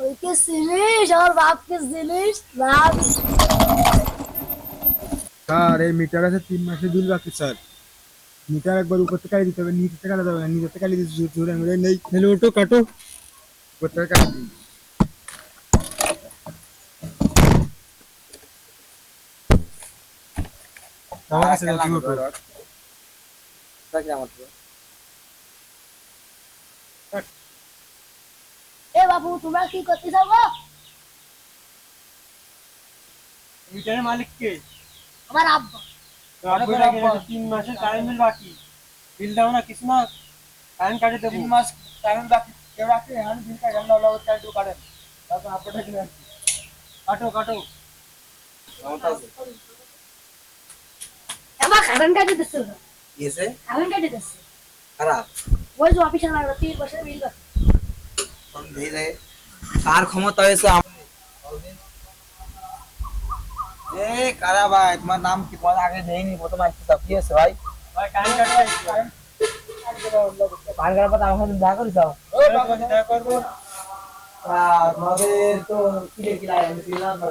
ওইকে চিনিস? আমার বাপকে চিনিস? বাপ স্যার এই মিটার আছে 3 মাসের বিল বাকি স্যার। মিটার একবার উপর থেকে কাটি দিতে হবে, নিচে থেকে কাটা যাবে না। নিচে থেকে কাটি দিতে জোরে মেরে নেই, তাহলে ওটো কাটো, উপর থেকে কাটি দিই। আমার কাছে দাও, তুমি ওঠো। এ বাবু, তোমরা কি করতে চাও গো? মিটারের মালিক কে? আমার আব্বা। আপনার আব্বা 3 মাসের কারেন্ট বিল বাকি, বিল দাও না কিছু না, কারেন্ট কাটে দেবো। 3 মাস কারেন্ট বাকি কেউ রাখে? আমি বিল কাটেন না, লাগত কারেন্ট কাটেন, তারপর আপনারটা কিনে আনছি। কাটো কাটো। আমার কারেন্ট কাটে দিচ্ছে না। কিসে কারেন্ট কাটে দিচ্ছে। খারাপ? ওই যে অফিসে লাগলো 3 বছর বিল বাকি। কোন ধীরে কার ক্ষমতা হয়েছে এ কারা ভাই, তোমার নাম কি? তোমার আগে দেইনি, প্রথম আসতে কি আছে ভাই? ভাই কারেন্ট কাটে পান কার্ড পাতা আমার সাথে দেখা করিস? ও বাবা দেখা করবো। আমাদের তো কি দেখি লাগে আমি দিলাম না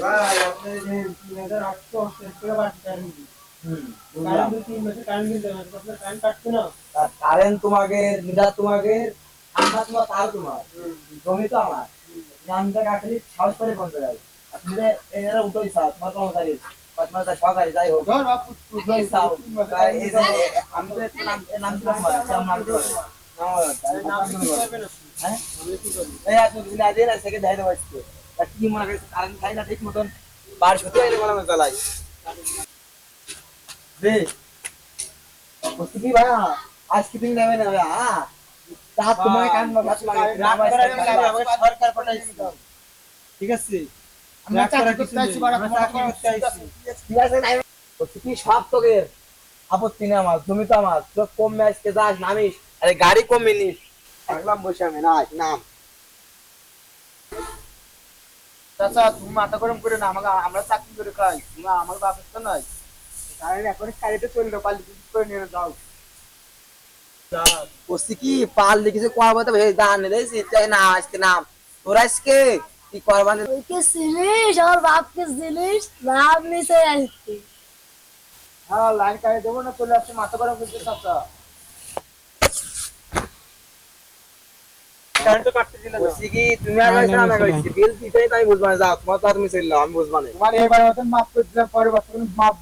ভাই আপনি যে 3880 টাকা বাকি কারেন্ট বিল, কারেন্ট বিল 3 মাসের কারেন্ট বিল দেবেন, আপনার কারেন্ট কাটছে না। কারেন্ট তোমাকে, মিটার তোমাকে, আমরা তোমার তার তোমার জমি তো আমার, জানতে কাটলি সাহস করে বন্ধ যায়। আপনি এরা উঠোই স্যার, তোমার কর্মচারী তোমার সহকারী যাই হোক, ধর বাপু এই সাও, এই যে আমি তো একটা নাম দিলাম, নাম নাম দিলাম নাম কি করবে না? হ্যাঁ আমি কি করব? এই আপনি দিন আগে না সেকে দেখাইতে পারছি তা কি মনে করে কারেন্ট খাই না ঠিক মতন বার সত্যি আইলে বলা মতো চালাই রে বলছি কি ভাইয়া, আজ কি তুমি নেবে না ভাইয়া? তা তোমার কান মাথা লাগে রাগ করার কি লাগে? আমাকে সরকার পাঠাইছে, ঠিক আছে? আমরা রাগ চাকরি করার করতে কিছু নেই, আসছি, বাড়া, আমরা তোমার চাকরি করতে আসছি। ঠিক আছে নাই বলছি কি সব তোকে আপত্তি নেই আমার, জমি তো আমার, তোর কম ম্যাচ কে যাস নামিস, আরে গাড়ি কম নিস একদম বসে আমি না নাম। চাচা তুমি মাথা গরম করে না, আমাকে আমরা চাকরি করে খাই, তুমি আমার বাপের তো নাই। কারেন্ট এখন কারেন্টে চললো, পাল্লি করে নিয়ে যাও। বলছি কি পাল লিখেছে কোয়া বলতে ভাই দান নেই চাই না আজকে নাম তোর আজকে কি করবান। ওইকে চিনিস? আমার বাপকে চিনিস? বাপ নিচে আসছে। হ্যাঁ লাইন কাটে দেবো না, চলে আসছে, মাথা গরম করছে চাচা। কারেন্ট তো কাটতে দিলে না। বলছি কি তুমি আগে না না কইছি বিল দিতেই তাই বুঝবা না, যাও তোমার তো আর তুমি চললো আমি বুঝবা না। তোমার এবার মতন মাফ করে দিলাম, পরে বছর মাফ